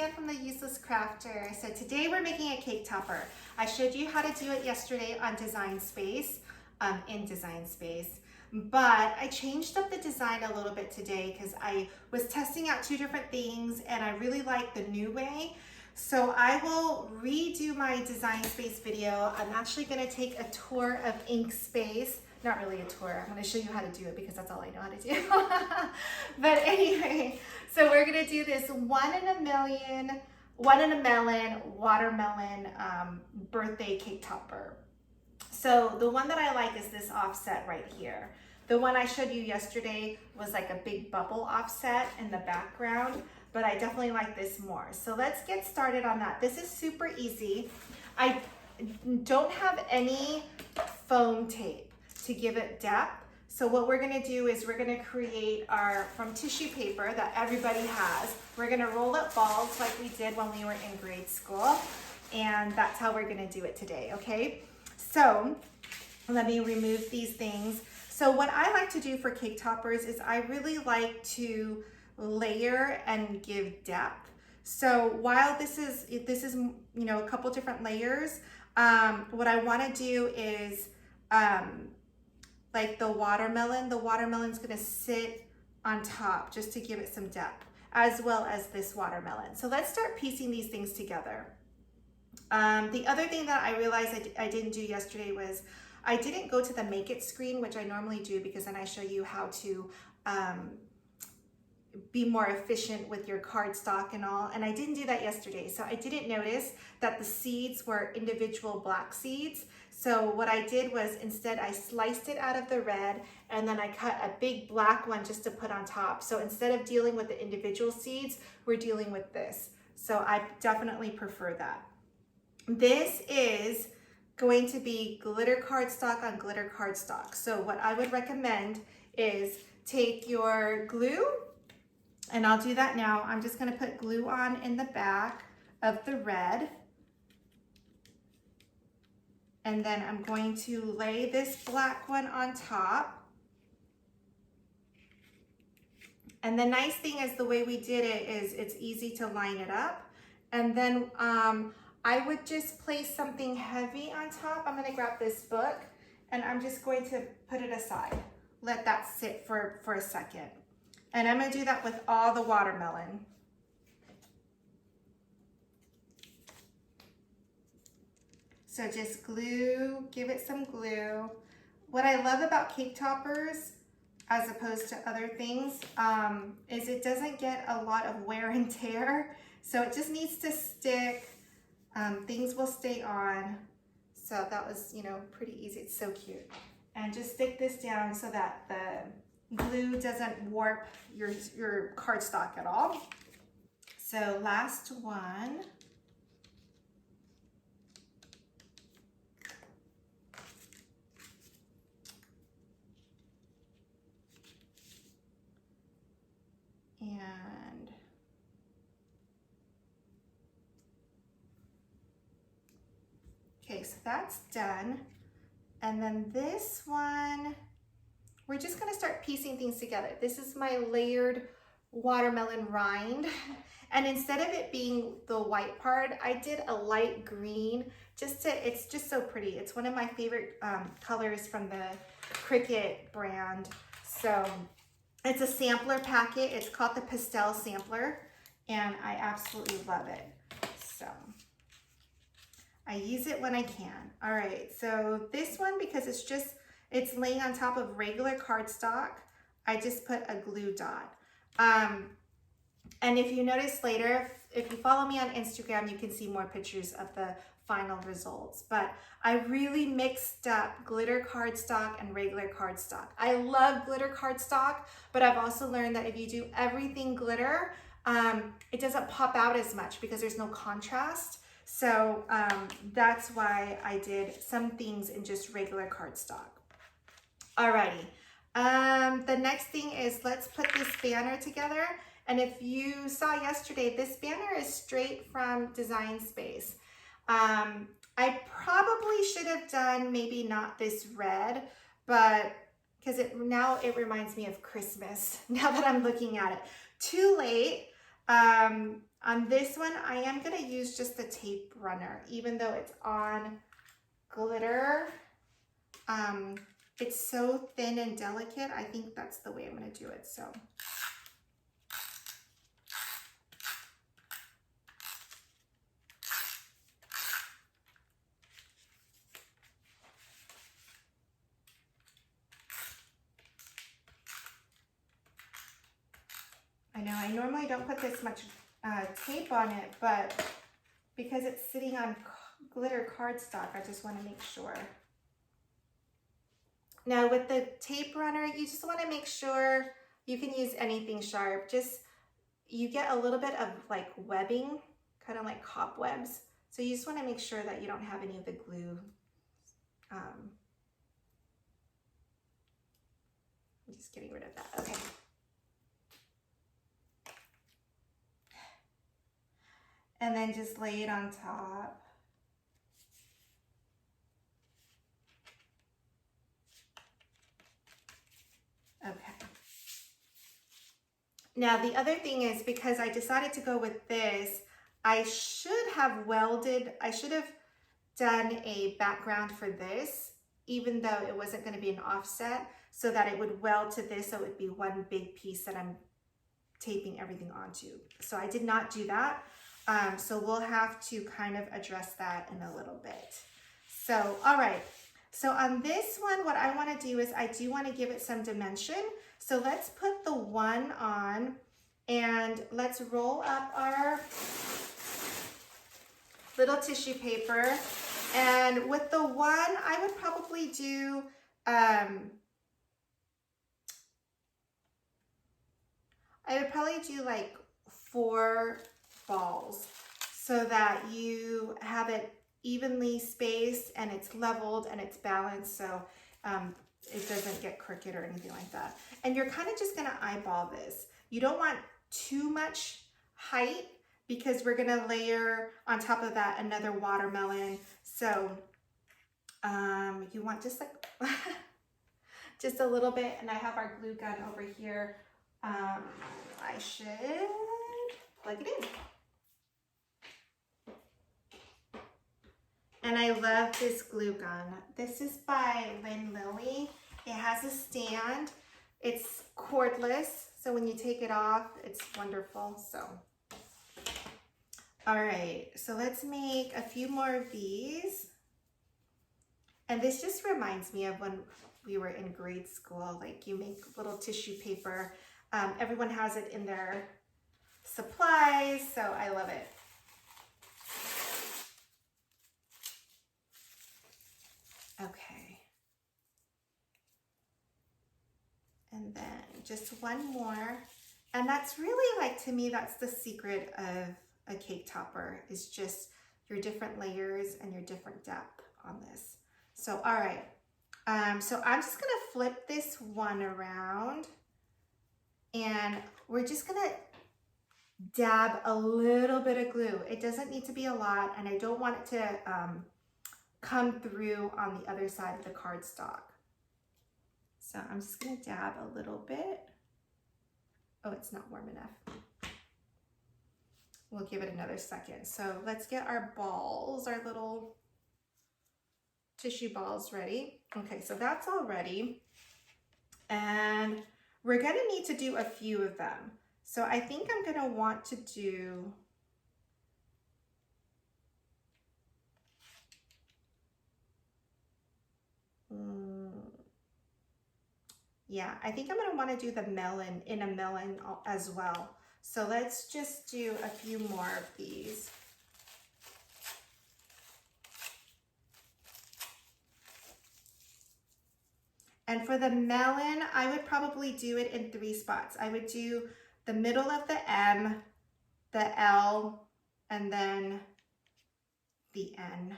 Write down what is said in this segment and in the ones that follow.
Jan from the Useless Crafter. So today we're making a cake topper. I showed you how to do it yesterday on Design Space, in Design Space, but I changed up the design a little bit today because I was testing out two different things and I really like the new way. So I will redo my Design Space video. I'm actually going to take a tour of Inkspace. Not really a tour. I'm going to show you how to do it because that's all I know how to do. But anyway, so we're going to do this 1 in a melon watermelon birthday cake topper. So the one that I like is this offset right here. The one I showed you yesterday was like a big bubble offset in the background, but I definitely like this more. So let's get started on that. This is super easy. I don't have any foam tape to give it depth. So what we're gonna do is we're gonna create from tissue paper that everybody has. We're gonna roll up balls like we did when we were in grade school. And that's how we're gonna do it today, okay? So let me remove these things. So what I like to do for cake toppers is I really like to layer and give depth. So while this is you know, a couple different layers, what I wanna do is, like the watermelon's gonna sit on top just to give it some depth, as well as this watermelon. So let's start piecing these things together. The other thing that I realized I didn't do yesterday was I didn't go to the Make It screen, which I normally do because then I show you how to be more efficient with your cardstock and all, and I didn't do that yesterday. So I didn't notice that the seeds were individual black seeds. So what I did was instead I sliced it out of the red and then I cut a big black one just to put on top. So instead of dealing with the individual seeds, we're dealing with this. So I definitely prefer that. This is going to be glitter cardstock on glitter cardstock. So what I would recommend is take your glue, and I'll do that now. I'm just gonna put glue on in the back of the red. And then I'm going to lay this black one on top. And the nice thing is the way we did it is it's easy to line it up. And then I would just place something heavy on top. I'm gonna grab this book and I'm just going to put it aside. Let that sit for a second. And I'm gonna do that with all the watermelon. So just glue, give it some glue. What I love about cake toppers, as opposed to other things, is it doesn't get a lot of wear and tear. So it just needs to stick. Things will stay on. So that was, you know, pretty easy. It's so cute. And just stick this down so that the glue doesn't warp your cardstock at all. So last one. And okay, so that's done. And then this one, we're just gonna start piecing things together. This is my layered watermelon rind. And instead of it being the white part, I did a light green, it's just so pretty. It's one of my favorite colors from the Cricut brand. So it's a sampler packet. It's called the Pastel Sampler, and I absolutely love it. So I use it when I can. All right, so this one, because it's laying on top of regular cardstock, I just put a glue dot. And if you notice later, if you follow me on Instagram, you can see more pictures of the final results. But I really mixed up glitter cardstock and regular cardstock. I love glitter cardstock, but I've also learned that if you do everything glitter, it doesn't pop out as much because there's no contrast. So that's why I did some things in just regular cardstock. Alrighty, the next thing is let's put this banner together. And if you saw yesterday, this banner is straight from Design Space. I probably should have done maybe not this red, but because now it reminds me of Christmas now that I'm looking at it. Too late. On this one, I am gonna use just the tape runner, even though it's on glitter. It's so thin and delicate. I think that's the way I'm gonna do it, so. I know I normally don't put this much tape on it, but because it's sitting on glitter cardstock, I just want to make sure. Now with the tape runner, you just want to make sure, you can use anything sharp, just you get a little bit of like webbing, kind of like cobwebs. So you just want to make sure that you don't have any of the glue. I'm just getting rid of that. Okay. And then just lay it on top. Okay. Now the other thing is, because I decided to go with this, I should have done a background for this, even though it wasn't going to be an offset, so that it would weld to this, so it would be one big piece that I'm taping everything onto. So I did not do that. So we'll have to kind of address that in a little bit. So, all right. So on this one, what I want to do is I do want to give it some dimension. So let's put the one on and let's roll up our little tissue paper. And with the one, I would probably do, like 4 balls so that you have it evenly spaced and it's leveled and it's balanced, so it doesn't get crooked or anything like that. And you're kind of just going to eyeball this. You don't want too much height because we're going to layer on top of that another watermelon. So you want just like just a little bit. And I have our glue gun over here. I should plug it in. And I love this glue gun. This is by Lily. It has a stand. It's cordless, so when you take it off, it's wonderful. So, all right, so let's make a few more of these. And this just reminds me of when we were in grade school, like you make little tissue paper. Everyone has it in their supplies, so I love it. Okay. And then just one more. And that's really, like, to me, that's the secret of a cake topper, is just your different layers and your different depth on this. So, all right. So I'm just gonna flip this one around and we're just gonna dab a little bit of glue. It doesn't need to be a lot, and I don't want it to come through on the other side of the cardstock. So I'm just gonna dab a little bit. Oh, it's not warm enough. We'll give it another second. So let's get our balls, our little tissue balls ready. Okay, so that's all ready. And we're gonna need to do a few of them. So I think I'm gonna want to do yeah, I think I'm gonna wanna do the melon in a melon as well. So let's just do a few more of these. And for the melon, I would probably do it in 3 spots. I would do the middle of the M, the L, and then the N.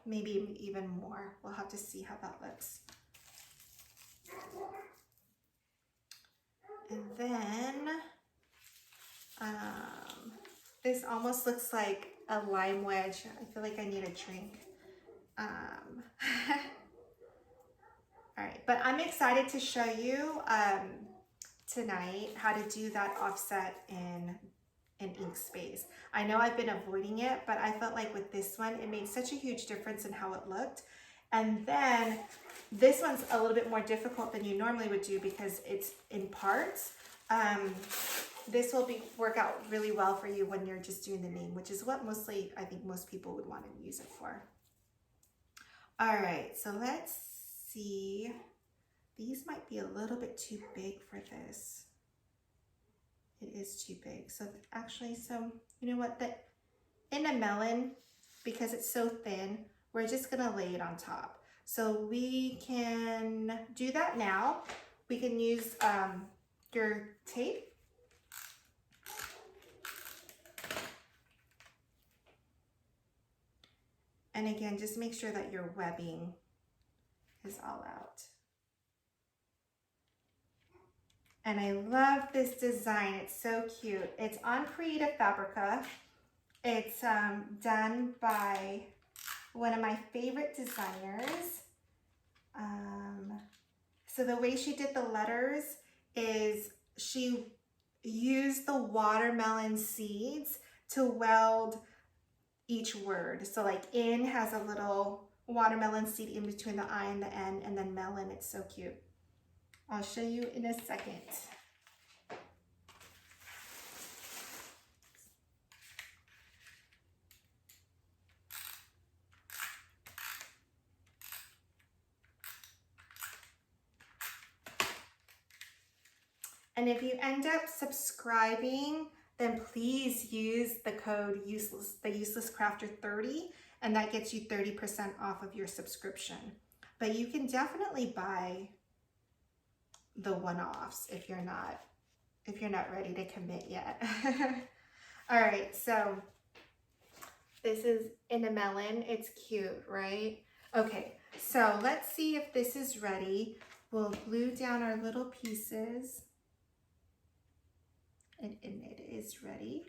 Maybe even more. We'll have to see how that looks. And then this almost looks like a lime wedge. I feel like I need a drink. All right, but I'm excited to show you tonight how to do that offset in Inkspace. I know I've been avoiding it, but I felt like with this one, it made such a huge difference in how it looked. And then this one's a little bit more difficult than you normally would do because it's in parts. This will work out really well for you when you're just doing the name, which is what mostly I think most people would want to use it for. All right, so let's see. These might be a little bit too big for this. It is too big. So actually, so you know what? In a melon, because it's so thin, we're just gonna lay it on top. So we can do that now. We can use your tape. And again, just make sure that your webbing is all out. And I love this design. It's so cute. It's on Creative Fabrica. It's done by one of my favorite designers. So the way she did the letters is she used the watermelon seeds to weld each word. So like in has a little watermelon seed in between the I and the N, and then melon. It's so cute. I'll show you in a second. And if you end up subscribing, then please use the code Useless Crafter 30, and that gets you 30% off of your subscription. But you can definitely buy the one-offs if you're not ready to commit yet. All right, so this is in a melon. It's cute, right? Okay, so let's see if this is ready. We'll glue down our little pieces. And it is ready.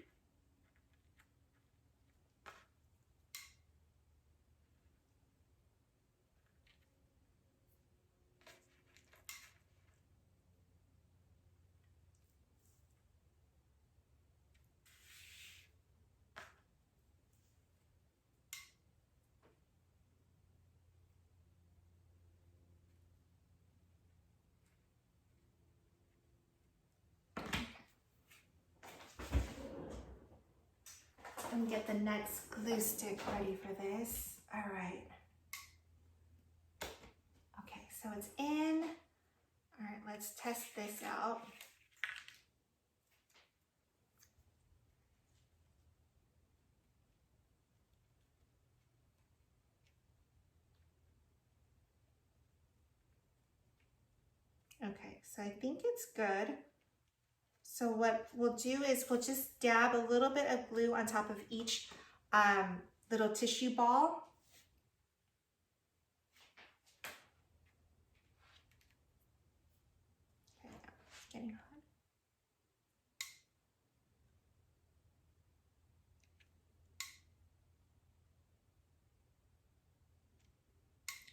And get the next glue stick ready for this. All right. Okay, so it's in. All right, let's test this out. Okay, so I think it's good. So what we'll do is we'll just dab a little bit of glue on top of each little tissue ball. Okay, it's getting hot.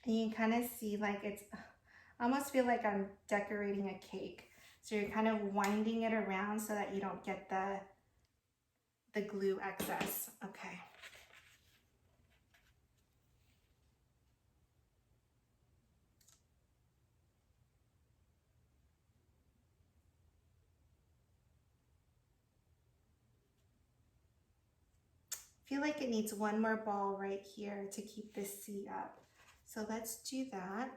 And you can kind of see like it's, I almost feel like I'm decorating a cake. So you're kind of winding it around so that you don't get the glue excess. Okay. I feel like it needs one more ball right here to keep this seat up. So let's do that.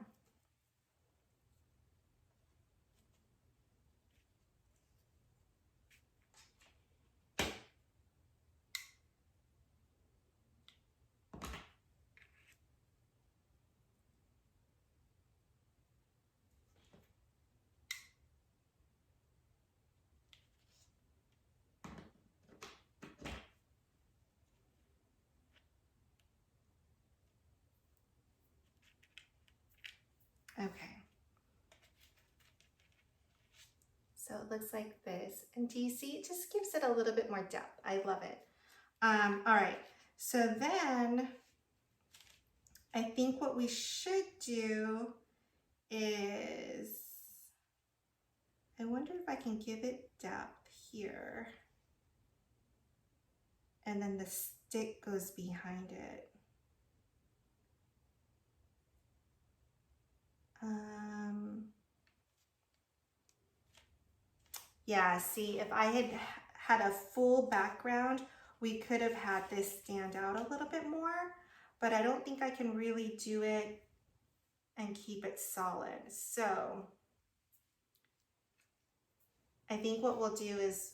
Okay. So it looks like this. And do you see, it just gives it a little bit more depth. I love it. All right, so then I think what we should do is I wonder if I can give it depth here. And then the stick goes behind it. Yeah, see, if I had had a full background, we could have had this stand out a little bit more, but I don't think I can really do it and keep it solid. So I think what we'll do is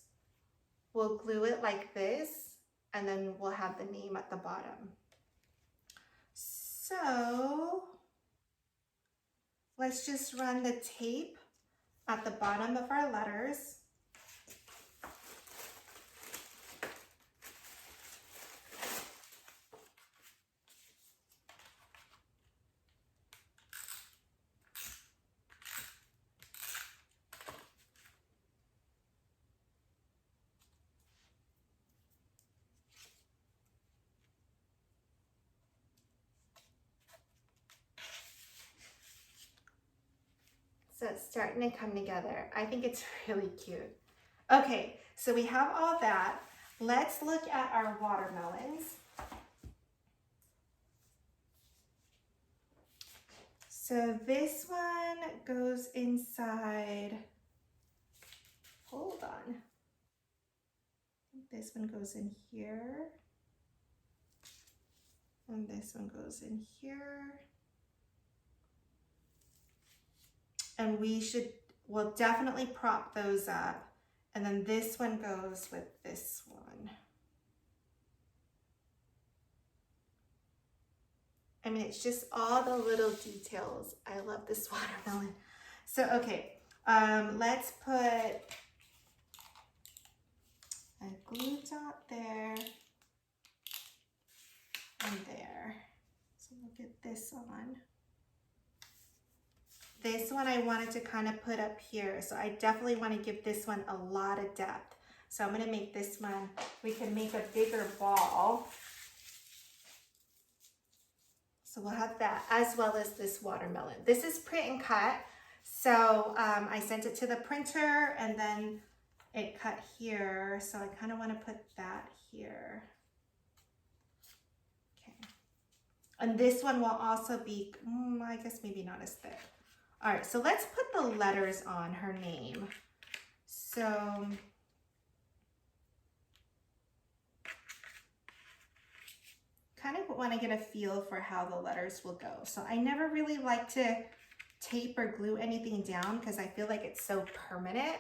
we'll glue it like this, and then we'll have the name at the bottom. So let's just run the tape at the bottom of our letters. So it's starting to come together. I think it's really cute. Okay, so we have all that. Let's look at our watermelons. So this one goes inside, hold on. This one goes in here. And this one goes in here. And we'll definitely prop those up. And then this one goes with this one. I mean, it's just all the little details. I love this watermelon. So, okay, let's put a glue dot there and there. So we'll get this on. This one I wanted to kind of put up here. So I definitely want to give this one a lot of depth. So I'm going to make this one, we can make a bigger ball. So we'll have that as well as this watermelon. This is print and cut. So I sent it to the printer and then it cut here. So I kind of want to put that here. Okay. And this one will also be, I guess maybe not as thick. All right, so let's put the letters on her name. So kind of want to get a feel for how the letters will go. So I never really like to tape or glue anything down because I feel like it's so permanent.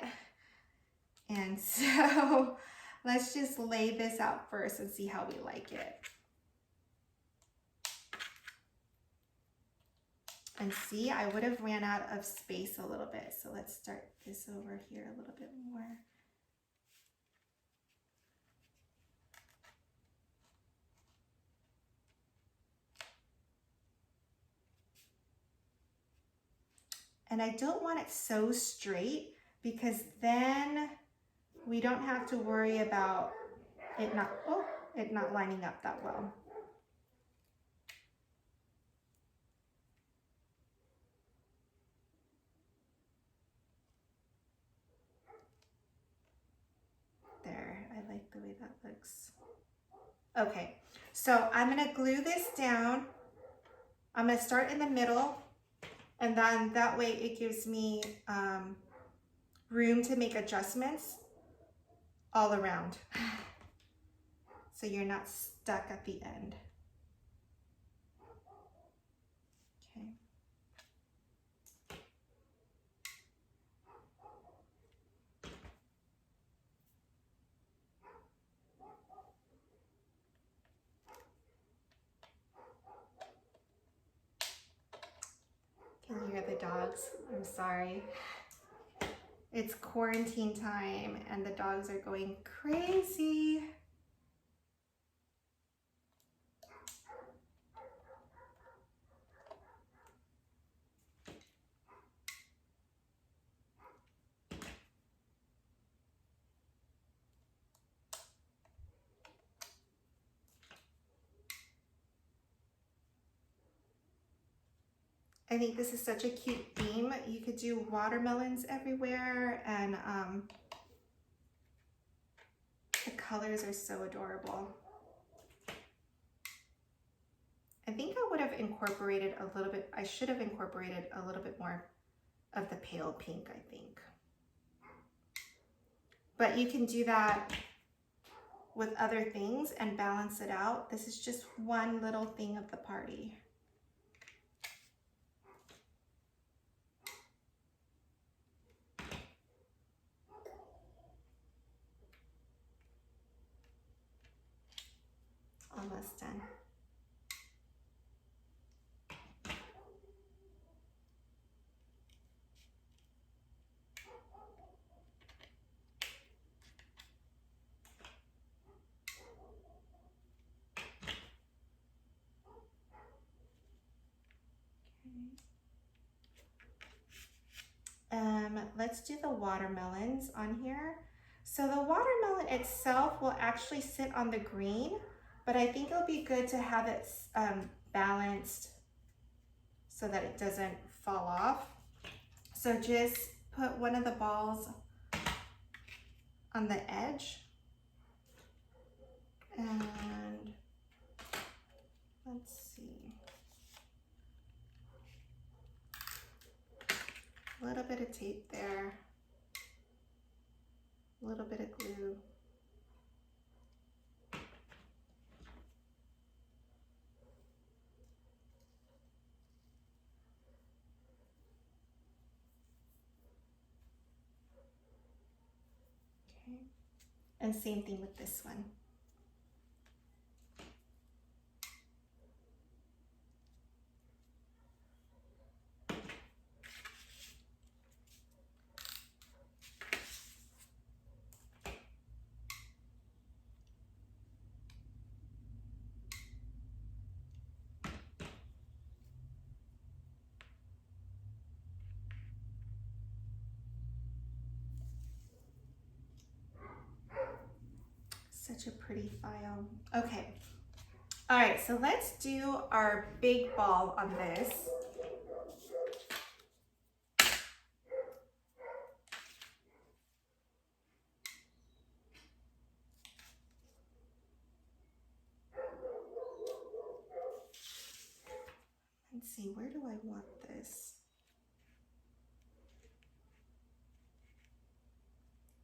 And so let's just lay this out first and see how we like it. And see, I would have ran out of space a little bit. So let's start this over here a little bit more. And I don't want it so straight because then we don't have to worry about it not lining up that well. There, I like the way that looks. Okay, so I'm gonna glue this down. I'm gonna start in the middle, and then that way it gives me room to make adjustments all around. So you're not stuck at the end. Okay. Can you hear the dogs? I'm sorry. It's quarantine time and the dogs are going crazy. I think this is such a cute theme. You could do watermelons everywhere, and the colors are so adorable. I think I would have incorporated a little bit, I should have incorporated a little bit more of the pale pink, I think. But you can do that with other things and balance it out. This is just one little thing of the party. Almost done. Let's do the watermelons on here. So the watermelon itself will actually sit on the green, but I think it'll be good to have it balanced so that it doesn't fall off. So just put one of the balls on the edge, and let's see, a little bit of tape there, a little bit of glue. Okay, and same thing with this one. Such a pretty file. Okay. All right, so let's do our big ball on this. Let's see, where do I want this?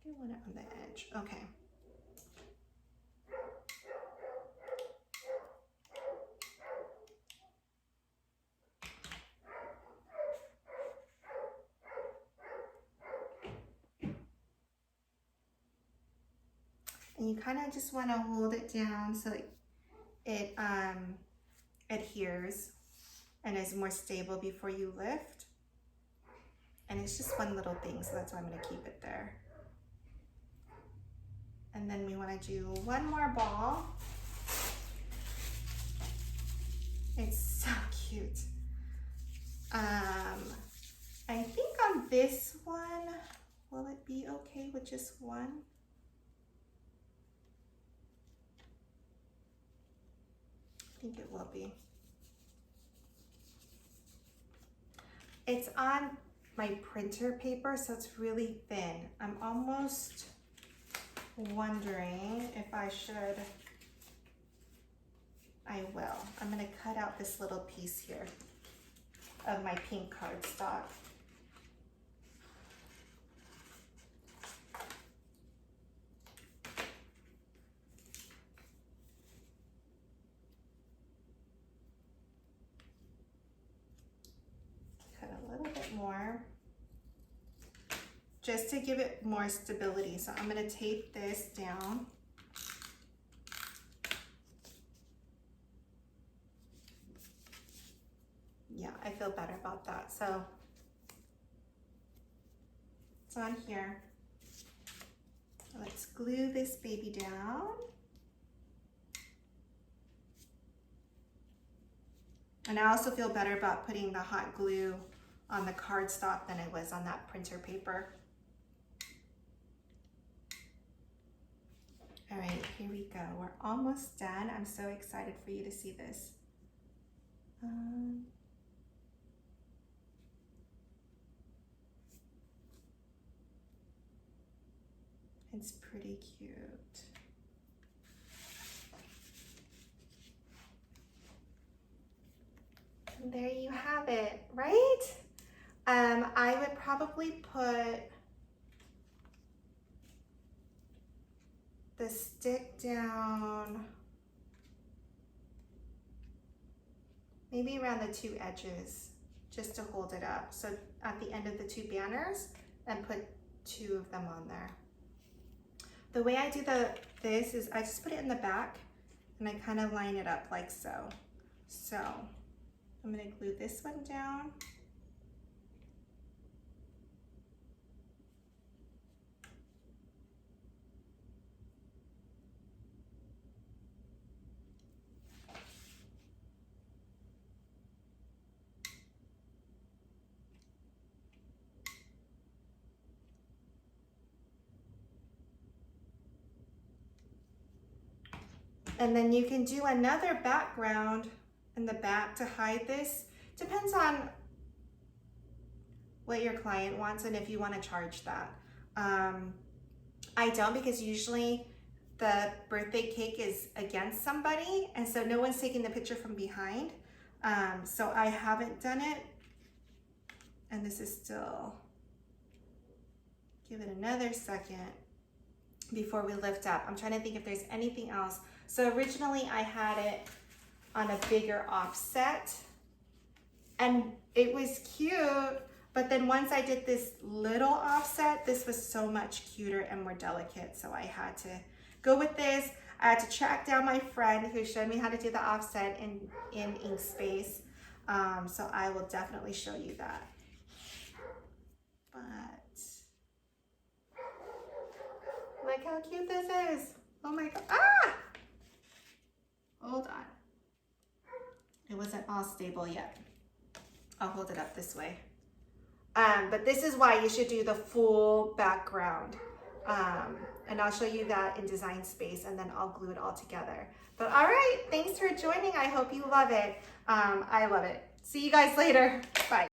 I want it on the edge. Okay. And you kind of just want to hold it down so it adheres and is more stable before you lift. And it's just one little thing, so that's why I'm going to keep it there. And then we want to do one more ball. It's so cute. I think on this one, will it be okay with just one? I think it will be. It's on my printer paper, so it's really thin. I'm almost wondering if I should. I will. I'm gonna cut out this little piece here of my pink cardstock. Cut a little bit more, just to give it more stability. So I'm gonna tape this down. Yeah, I feel better about that. So it's on here. Let's glue this baby down. And I also feel better about putting the hot glue on the cardstock than it was on that printer paper. All right, here we go. We're almost done. I'm so excited for you to see this. It's pretty cute. And there you have it, right? I would probably put the stick down maybe around the two edges just to hold it up. So at the end of the two banners, and put two of them on there. The way I do this is I just put it in the back and I kind of line it up like so. So I'm going to glue this one down. And then you can do another background in the back to hide this. Depends on what your client wants and if you want to charge that. I don't, because usually the birthday cake is against somebody and so no one's taking the picture from behind. So I haven't done it. And this is still, give it another second before we lift up. I'm trying to think if there's anything else. So originally I had it on a bigger offset and it was cute, but then once I did this little offset, this was so much cuter and more delicate. So I had to go with this. I had to track down my friend who showed me how to do the offset in Inkspace. So I will definitely show you that. But look how cute this is. Oh my God, ah! Hold on. It wasn't all stable yet. I'll hold it up this way. But this is why you should do the full background. And I'll show you that in Design Space and then I'll glue it all together. But all right, thanks for joining. I hope you love it. I love it. See you guys later. Bye.